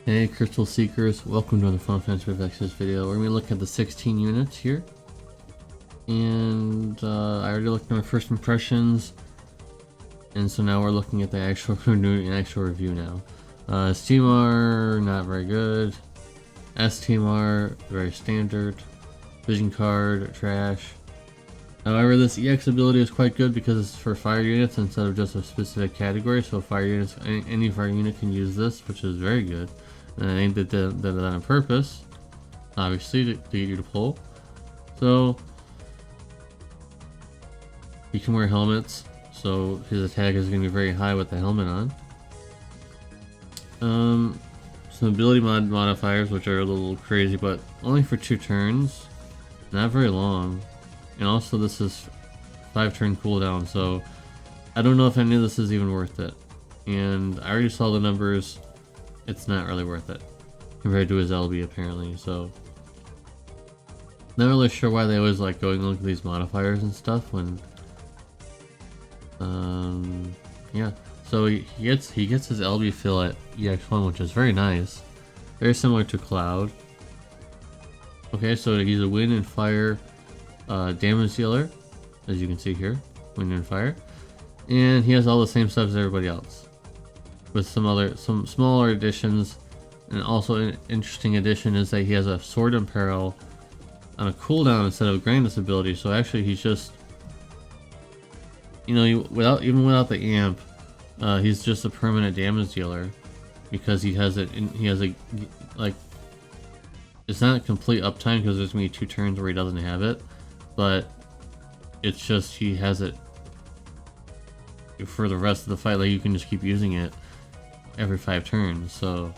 Hey Crystal Seekers, welcome to another Final Fantasy FF16 video. We're going to be looking at the 16 units here. And I already looked at my first impressions. And so now we're looking at the actual, we're doing an actual review now. STMR, not very good. STMR, very standard. Vision card, trash. However, this EX ability is quite good because it's for fire units instead of just a specific category. So fire units, any fire unit can use this, which is very good. And I think they did that on purpose, obviously, to get you to pull. So he can wear helmets, so his attack is going to be very high with the helmet on. Some ability modifiers, which are a little crazy, but only for 2 turns, not very long. And also this is 5-turn cooldown, so I don't know if any of this is even worth it. And I already saw the numbers. It's not really worth it compared to his LB apparently, so not really sure why they always like going look at these modifiers and stuff when yeah. So he gets his LB fill at EX1, which is very nice. Very similar to Cloud. Okay, so he's a wind and fire damage dealer, as you can see here, wind and fire. And he has all the same stuff as everybody else, with some smaller additions. And also an interesting addition is that he has a sword and peril on a cooldown instead of Grandest ability. So actually he's just, you know, even without the amp, he's just a permanent damage dealer because he has it. He has a like, it's not a complete uptime because there's gonna be 2 turns where he doesn't have it, but it's just he has it for the rest of the fight. Like you can just keep using it every 5 turns. So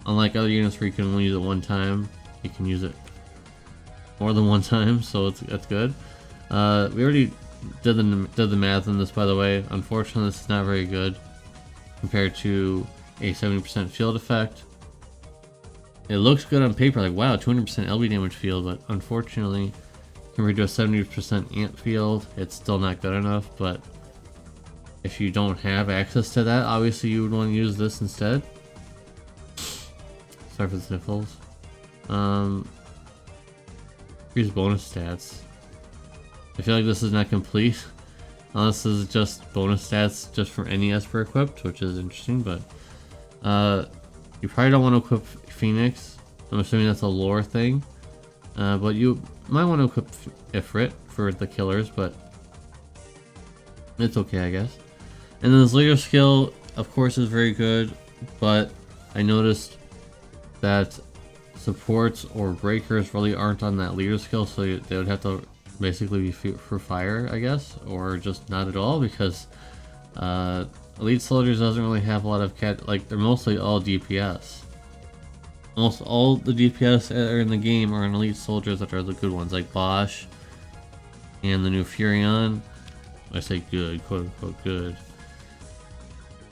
unlike other units where you can only use it 1 time, you can use it more than 1 time, so that's good. We already did the math on this, by the way. Unfortunately, this is not very good compared to a 70% field effect. It looks good on paper, like wow, 200% LB damage field, but unfortunately, compared to a 70% amp field, it's still not good enough. But if you don't have access to that, obviously you would want to use this instead. Sorry for the sniffles. Here's bonus stats. I feel like this is not complete. This is just bonus stats just for any Esper equipped, which is interesting, but you probably don't want to equip Phoenix. I'm assuming that's a lore thing. But you might want to equip Ifrit for the killers, but it's okay, I guess. And then this leader skill, of course, is very good, but I noticed that supports or breakers really aren't on that leader skill, so they would have to basically be for fire, I guess, or just not at all, because Elite Soldiers doesn't really have a lot of like they're mostly all DPS. Almost all the DPS that are in the game are in Elite Soldiers that are the good ones, like Bosch and the new Furion. I say good, quote unquote good.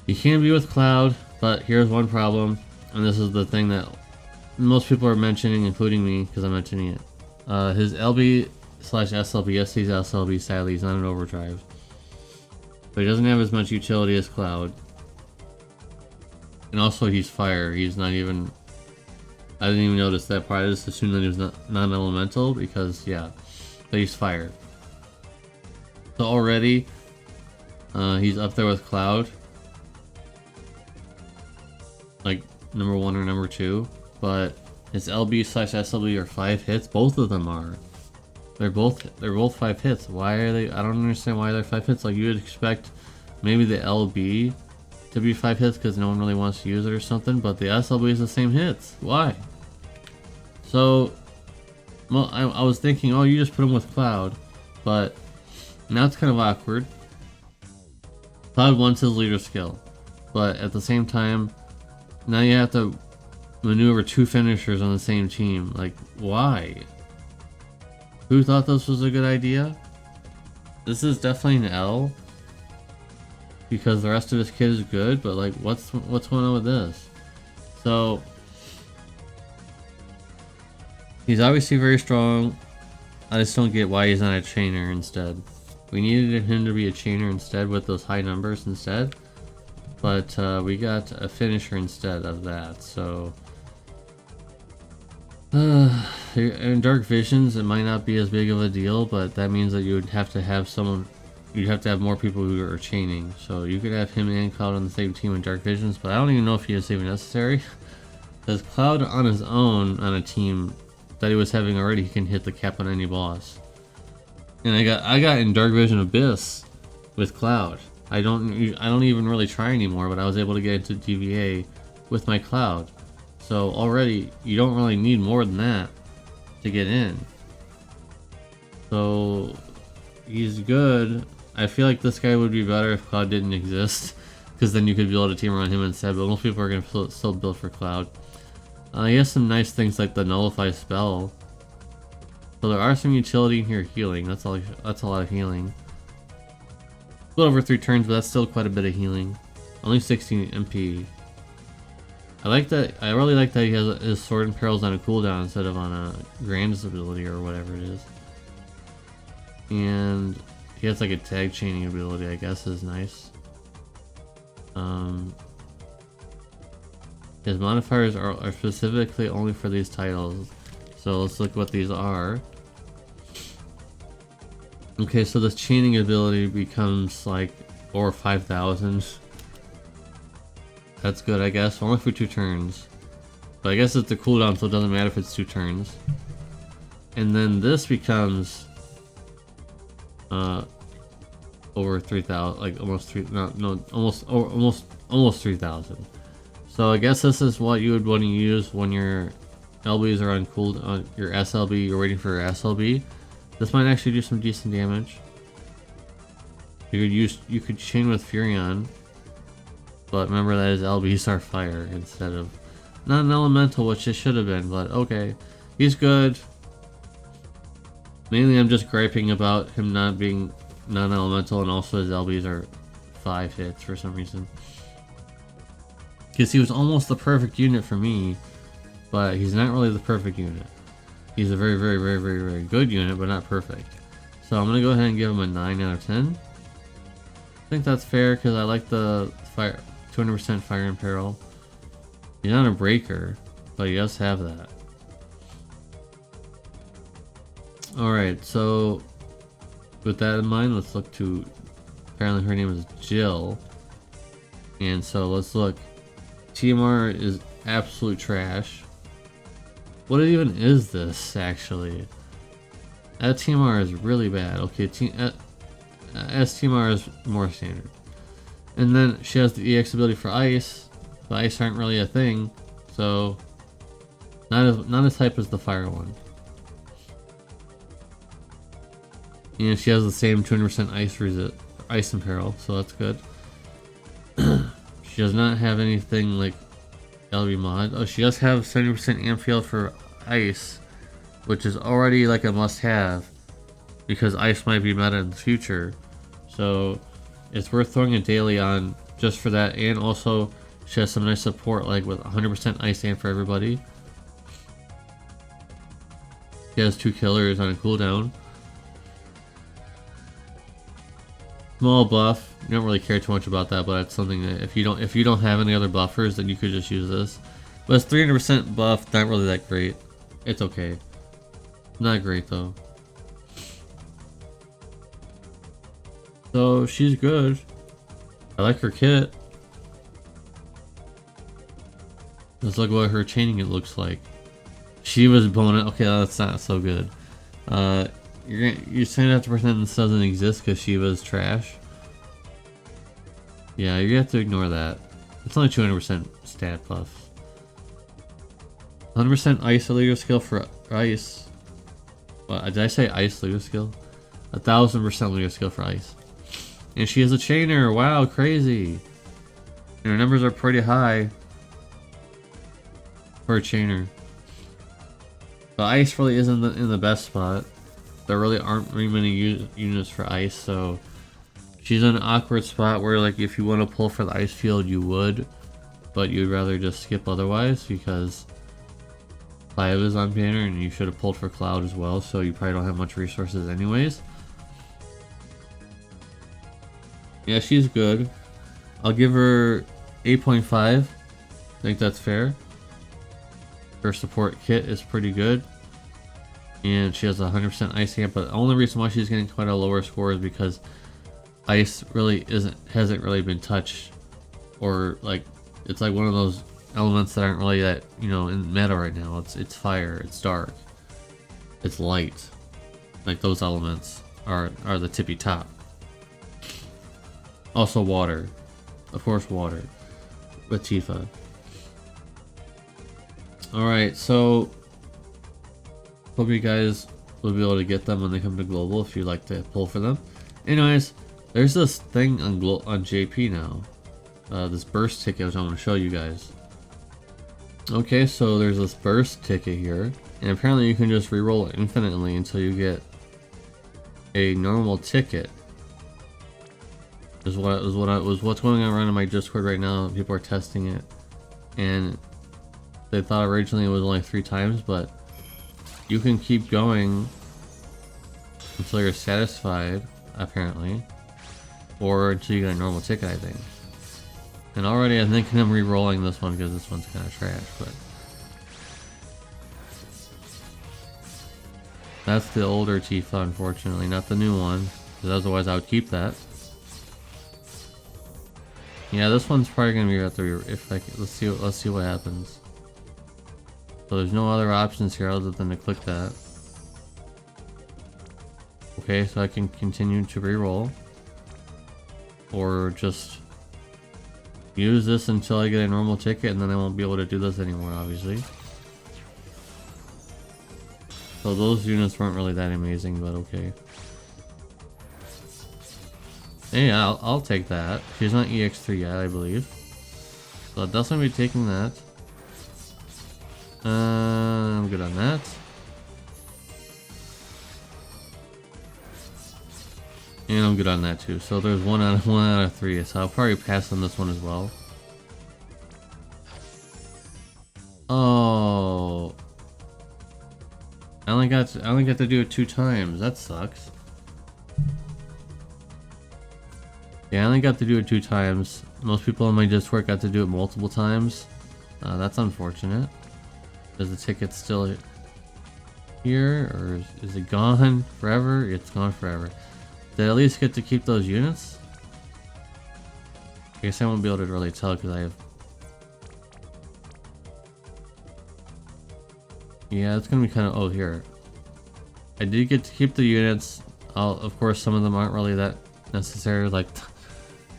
You can be with Cloud, but here's one problem, and this is the thing that most people are mentioning, including me, because I'm mentioning it. His LB/SLB, yes, he's SLB, sadly, he's not an overdrive. But he doesn't have as much utility as Cloud. And also he's fire, he's not even... I didn't even notice that part, I just assumed that he was non-elemental, because, yeah, but he's fire. So already, he's up there with Cloud. Like, number 1 or number 2. But his LB/SLB are 5 hits, both of them are. They're both 5 hits. Why are they? I don't understand why they're 5 hits. Like you would expect maybe the LB to be 5 hits because no one really wants to use it or something, but the SLB is the same hits. Why? So, well, I was thinking, oh, you just put him with Cloud, but now it's kind of awkward. Cloud wants his leader skill, but at the same time, now you have to maneuver 2 finishers on the same team. Like, why? Who thought this was a good idea? This is definitely an L, because the rest of his kit is good, but like, what's going on with this? So he's obviously very strong. I just don't get why he's not a chainer instead. We needed him to be a chainer instead with those high numbers instead. but we got a finisher instead of that, so in Dark Visions it might not be as big of a deal, but that means that you would have to have someone, you'd have to have more people who are chaining, so you could have him and Cloud on the same team in Dark Visions, but I don't even know if he is even necessary, because Cloud on his own on a team that he was having already, he can hit the cap on any boss. And I got in Dark Vision Abyss with Cloud. I don't even really try anymore, but I was able to get into DVA with my Cloud. So already you don't really need more than that to get in. So he's good. I feel like this guy would be better if Cloud didn't exist, because then you could build a team around him instead, but most people are going to still build for Cloud. He has some nice things like the Nullify spell. So there are some utility in here healing. That's a lot of healing. A little over 3 turns, but that's still quite a bit of healing. Only 16 MP. I like that. I really like that he has his sword and perils on a cooldown instead of on a Grand's ability or whatever it is. And he has like a tag chaining ability, I guess is nice. His modifiers are specifically only for these titles. So let's look what these are. Okay, so this chaining ability becomes like over 5,000. That's good, I guess. Only for 2 turns. But I guess it's a cooldown, so it doesn't matter if it's 2 turns. And then this becomes over 3,000, like almost 3,000. So I guess this is what you would want to use when your LBs are on cooldown, your SLB, you're waiting for your SLB. This might actually do some decent damage. You could chain with Furion, but remember that his LBs are fire instead of not an elemental, which it should have been, but okay. He's good. Mainly I'm just griping about him not being non-elemental, and also his LBs are 5 hits for some reason. Because he was almost the perfect unit for me, but he's not really the perfect unit. He's a very, very, very, very, very good unit, but not perfect. So I'm going to go ahead and give him a 9 out of 10. I think that's fair because I like the 200% fire and peril. He's not a breaker, but he does have that. Alright, so with that in mind, let's look to, apparently her name is Jill. And so let's look. TMR is absolute trash. What even is this, actually? That TMR is really bad. Okay, STMR is more standard. And then she has the EX ability for ice. The ice aren't really a thing, so not as hype as the fire one. And she has the same 200% ice and peril, so that's good. She does not have anything like LB mod. Oh, she does have 70% amp field for ice, which is already like a must-have because ice might be meta in the future. So it's worth throwing a daily on just for that, and also she has some nice support like with 100% ice amp for everybody. She has 2 killers on a cooldown. Small buff. You don't really care too much about that, but it's something that if you don't have any other buffers, then you could just use this. But it's 300% buff, not really that great. It's okay. Not great though. So she's good. I like her kit. Let's look what her chaining it looks like. She was bonus. Okay, that's not so good. You're saying that to pretend this doesn't exist because she was trash. Yeah, you have to ignore that. It's only 200% stat buff. 100% ice leader skill for ice. What, did I say ice leader skill? 1000% leader skill for ice. And she is a chainer. Wow, crazy. And her numbers are pretty high for a chainer. But ice really isn't in the best spot. There really aren't very many units for ice, so she's in an awkward spot where, like, if you want to pull for the ice field, you would, but you'd rather just skip otherwise because Clive is on banner and you should have pulled for Cloud as well, so you probably don't have much resources anyways. Yeah, she's good. I'll give her 8.5. I think that's fair. Her support kit is pretty good. And she has 100% ice camp, but the only reason why she's getting quite a lower score is because ice really hasn't really been touched, or like it's like one of those elements that aren't really that, you know, in meta right now. It's fire, it's dark, it's light. Like those elements are the tippy top. Also water, of course, water with Tifa. All right, so hope you guys will be able to get them when they come to global if you like to pull for them. Anyways, there's this thing on JP now. This burst ticket, which I want to show you guys. Okay, so there's this burst ticket here, and apparently you can just reroll it infinitely until you get a normal ticket. What's going on around in my Discord right now. People are testing it, and they thought originally it was only 3 times, but you can keep going until you're satisfied, apparently, or until you get a normal ticket, I think. And already I'm thinking I'm re-rolling this one because this one's kind of trash, but that's the older Tifa, unfortunately, not the new one, because otherwise I would keep that. Yeah, this one's probably gonna be at the let's see what happens. So there's no other options here other than to click that. Okay, so I can continue to reroll, or just use this until I get a normal ticket, and then I won't be able to do this anymore, obviously. So those units weren't really that amazing, but okay. Hey, I'll take that. She's not EX3 yet, I believe. So I'll definitely be taking that. I'm good on that. And I'm good on that too. So there's one out of 3. So I'll probably pass on this one as well. Oh, I only got to do it 2 times. That sucks. Yeah, I only got to do it 2 times. Most people on my Discord got to do it multiple times. That's unfortunate. Is the ticket still here, or is it gone forever? It's gone forever. Did I at least get to keep those units? I guess I won't be able to really tell because I have... Yeah, it's gonna be kind of... Oh, here. I did get to keep the units. Of course, some of them aren't really that necessary, like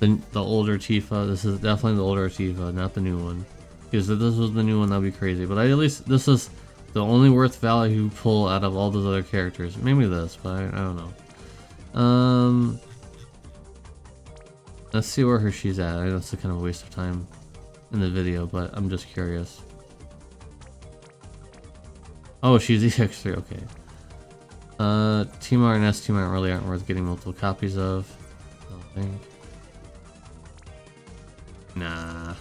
the older Tifa. This is definitely the older Tifa, not the new one. Because if this was the new one, that'd be crazy. But at least this is the only worth value pull out of all those other characters. Maybe this, but I don't know. Let's see where she's at. I know it's a kind of a waste of time in the video, but I'm just curious. Oh, she's EX3, okay. Team R and S Team R really aren't worth getting multiple copies of, I don't think. Nah.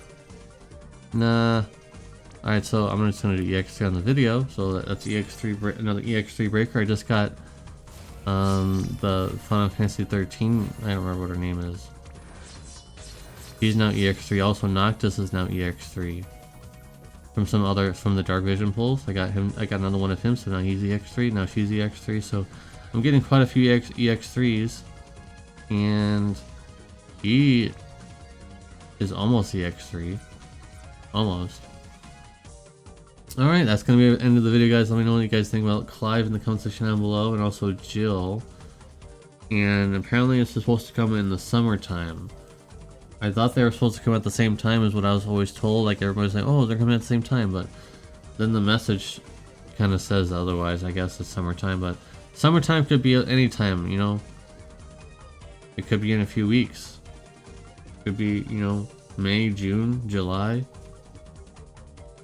Alright, so I'm just gonna do EX3 on the video. So that's EX3, another EX3 breaker. I just got the Final Fantasy 13. I don't remember what her name is. She's now EX3. Also, Noctis is now EX3. From the Dark Vision pulls. I got another one of him, so now he's EX3. Now she's EX3. So I'm getting quite a few EX3s, and he is almost EX3. Almost. Alright, that's going to be the end of the video, guys. Let me know what you guys think about Clive in the comment section down below, and also Jill. And apparently it's supposed to come in the summertime. I thought they were supposed to come at the same time as what I was always told. Like, everybody's like, oh, they're coming at the same time. But then the message kind of says otherwise. I guess it's summertime. But summertime could be any time, you know. It could be in a few weeks. It could be, you know, May, June, July.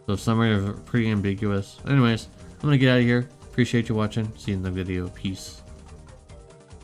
So summer is pretty ambiguous. Anyways, I'm gonna get out of here. Appreciate you watching. See you in the video. Peace.